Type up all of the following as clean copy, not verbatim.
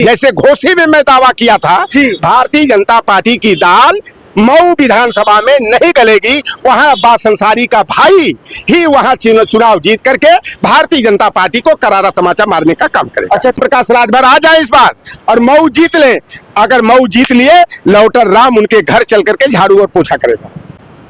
जैसे घोसी में मैं दावा किया था भारतीय जनता पार्टी की दाल मऊ विधानसभा में नहीं गलेगी, वहां अब्बास अंसारी का भाई ही वहां चुनाव जीत करके भारतीय जनता पार्टी को करारा तमाचा मारने का काम करेगा। अच्छा, प्रकाश राजभर आ जाए इस बार और मऊ जीत ले। अगर मऊ जीत लिए, लौटर राम उनके घर चल करके झाड़ू और पोछा करेगा।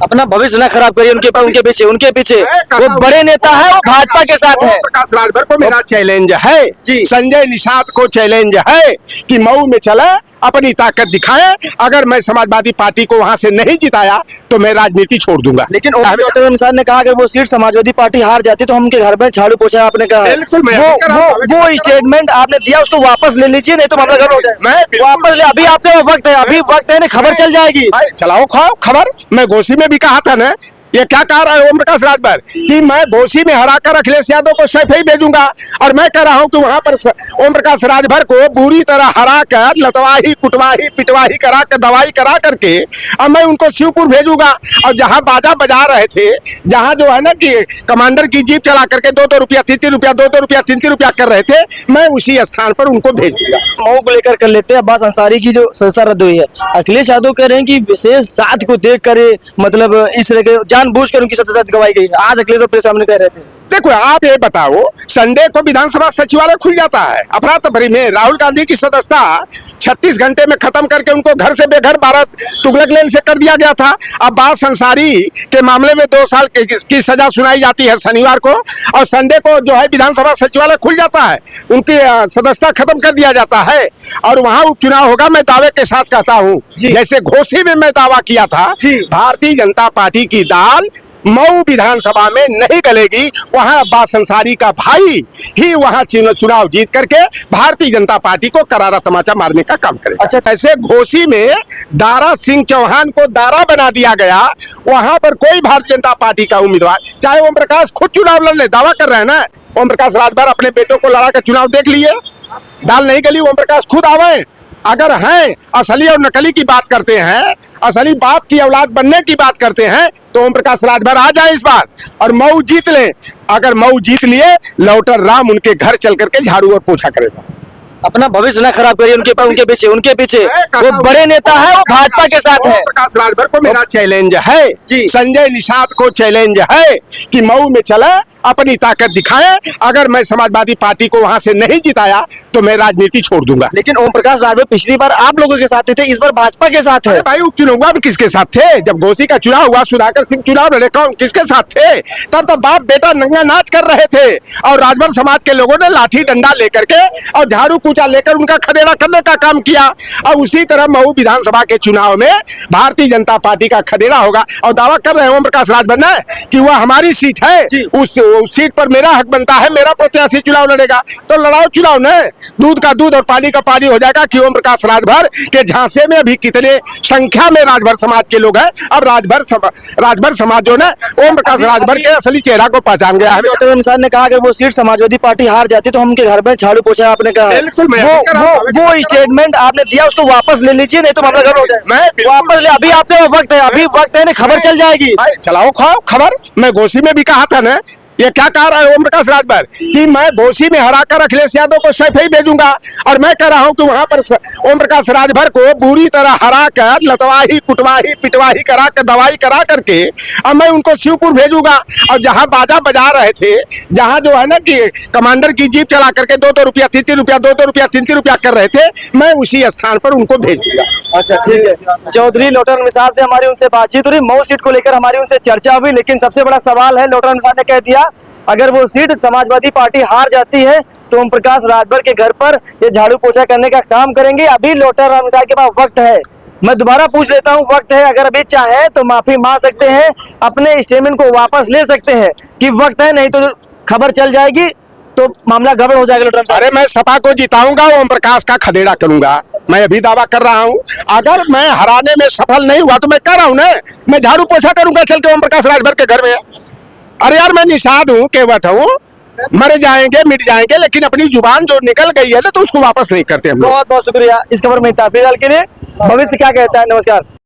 अपना भविष्य ना खराब करिए। उनके पीछे वो बड़े नेता है, वो भाजपा के साथ है। प्रकाश राजभर को मेरा चैलेंज है, संजय निषाद को चैलेंज है कि मऊ में चले, अपनी ताकत दिखाए। अगर मैं समाजवादी पार्टी को वहां से नहीं जिताया तो मैं राजनीति छोड़ दूंगा। लेकिन निषाद ने कहा अगर वो सीट समाजवादी पार्टी हार जाती तो हम उनके घर में झाड़ू पोछा आपने कहा। बिल्कुल वो स्टेटमेंट आपने दिया उसको वापस ले लीजिए, नहीं तो मामला गड़बड़ हो जाए। मैं वापस ले, अभी आपके वक्त है, अभी वक्त है, खबर चल जाएगी। चलाओ खाओ खबर। मैं घोसी में भी कहा था ना, ये क्या कह रहा है ओम प्रकाश राजभर कि मैं घोसी में हराकर अखिलेश यादव को सैफ ही भेजूंगा, और मैं कह रहा हूं कि वहां पर ओम प्रकाश राजभर को बुरी तरह हराकर लतवाही कुटवाही पिटवाही करा कर दवाई करा करके अब मैं उनको शिवपुर भेजूंगा। और जहां बाजा बजा रहे थे, जहां जो है ना कि कमांडर की जीप चला करके 2-2 रुपया 3-3 रुपया 2-2 रुपया 3-3 रुपया कर रहे थे, मैं उसी स्थान पर उनको भेजूंगा। मऊ को लेकर कर लेते हैं। अब्बास अंसारी की जो सदस्यता रद्द हुई है, अखिलेश यादव कह रहे हैं कि विशेष साथ को देख कर मतलब इस तरह के जानबूझकर उनकी सदस्यता गवाई गई। आज अखिलेश प्रेस सामने कह रहे थे। देखो, आप ये बताओ, संडे को विधानसभा सचिवालय खुल जाता है अफरा तफरी में। राहुल गांधी की सदस्यता 36 घंटे में खत्म करके उनको घर से बेघर भारत तुगलक लेन से कर दिया गया था। अब्बास अंसारी के मामले में 2 साल की सजा सुनाई जाती है शनिवार को, और संडे को जो है विधानसभा सचिवालय खुल जाता है, उनकी सदस्यता खत्म कर दिया जाता है और वहां उपचुनाव होगा। मैं दावे के साथ कहता हूँ, जैसे घोसी में मैं दावा किया था भारतीय जनता पार्टी की दाल मऊ विधानसभा में नहीं गलेगी, वहां अब्बास अंसारी का भाई ही वहां चुनाव जीत करके भारतीय जनता पार्टी को करारा तमाचा मारने का काम करेगा। अच्छा, ऐसे घोसी में दारा सिंह चौहान को दारा बना दिया गया, वहां पर कोई भारतीय जनता पार्टी का उम्मीदवार, चाहे ओम प्रकाश खुद चुनाव लड़ने दावा कर रहे हैं ना, ओम प्रकाश राजभर अपने बेटों को लड़ा कर चुनाव देख लिए, दाल नहीं गली, ओम प्रकाश खुद आवे। अगर हैं असली और नकली की बात करते हैं, असली बाप की औलाद बनने की बात करते हैं, तो ओम प्रकाश राजभर आ जाए इस बार और मऊ जीत ले। अगर मऊ जीत लिए, लौटर राम उनके घर चल करके झाड़ू और पोछा करेगा। अपना भविष्य ना खराब करिए। उनके पीछे वो बड़े नेता है, वो भाजपा के साथ है। प्रकाश राजभर को मेरा चैलेंज है, संजय निषाद को चैलेंज है कि मऊ में चले, अपनी ताकत दिखाए। अगर मैं समाजवादी पार्टी को वहां से नहीं जिताया तो मैं राजनीति छोड़ दूंगा। लेकिन ओम प्रकाश राजभर पिछली बार आप लोगों के साथ थे, इस बार भाजपा के साथ है। भाई, उपचुनाव में किसके साथ थे? जब घोसी का चुनाव हुआ, सुधाकर सिंह चुनाव लड़े, कौन किसके साथ थे? तब तो बाप बेटा नंगा नाच कर रहे थे और राजभर समाज के लोगों ने लाठी डंडा लेकर के और झाड़ू कूचा लेकर उनका खदेड़ा करने का काम किया। और उसी तरह मऊ विधानसभा के चुनाव में भारतीय जनता पार्टी का खदेड़ा होगा। और दावा कर रहे हैं ओम प्रकाश राजभर ने कि वह हमारी सीट है, उस सीट पर मेरा हक बनता है, मेरा प्रत्याशी चुनाव लड़ेगा, तो लड़ाओ चुनाव न। दूध का दूध और पानी का पानी हो जाएगा कि ओम प्रकाश राजभर के झांसे में अभी कितने संख्या में राजभर समाज के लोग हैं। अब राजभर समाज जो है ओम प्रकाश राजभर के असली चेहरा को पहचान गया है। डॉक्टर निषाद ने कहा कि वो सीट समाजवादी पार्टी हार जाती तो हम उनके घर में झाड़ू पोछा आपने कहा। वो स्टेटमेंट आपने दिया उसको वापस ले लीजिए, नहीं तो मामला गड़बड़ हो जाए। मैं वापस ले, अभी आपके वक्त है, अभी वक्त है, खबर चल जाएगी। चलाओ खाओ खबर। मैं घोसी में भी कहा था ना, ये क्या कह रहा है ओम प्रकाश राजभर कि मैं घोसी में हराकर अखिलेश यादव को सैफ ही भेजूंगा, और मैं कह रहा हूं कि वहां पर ओम प्रकाश राजभर को बुरी तरह हराकर लतवाही कुटवाही पिटवाही करा कर दवाई करा करके अब मैं उनको शिवपुर भेजूंगा। और जहां बाजा बजा रहे थे, जहां जो है ना कि कमांडर की जीप चला करके 2-2 रुपया 3-3 रुपया 2-2 रुपया 3-3 रुपया कर रहे थे, मैं उसी स्थान पर उनको भेजूंगा। अच्छा, ठीक है। चौधरी लोटर निषाद से हमारी उनसे बातचीत हुई, मऊ सीट को लेकर हमारी उनसे चर्चा हुई, लेकिन सबसे बड़ा सवाल है, लोटर निषाद ने कह दिया अगर वो सीट समाजवादी पार्टी हार जाती है तो ओम प्रकाश राजभर के घर पर ये झाड़ू पोछा करने का काम करेंगे। अभी लोटर निषाद के पास वक्त है। मैं दोबारा पूछ लेता हूँ, वक्त है, अगर अभी चाहे तो माफी मांग सकते हैं, अपने स्टेटमेंट को वापस ले सकते हैं कि वक्त है, नहीं तो खबर चल जाएगी तो मामला गड़बड़ हो जाएगा। अरे, मैं सपा को जिताऊंगा, ओम प्रकाश का खदेड़ा करूंगा। मैं अभी दावा कर रहा हूं, अगर मैं हराने में सफल नहीं हुआ तो मैं कह रहा हूं ना, मैं झाड़ू पोछा करूंगा चल के ओम प्रकाश राजभर के घर में। अरे यार, मैं निषाद हूं, केवट हूं, मर जाएंगे मिट जाएंगे, लेकिन अपनी जुबान जो निकल गई है ना तो उसको वापस नहीं करते हम लोग। बहुत बहुत शुक्रिया इस खबर में इत्तेफाक के लिए। भविष्य क्या कहता है? नमस्कार।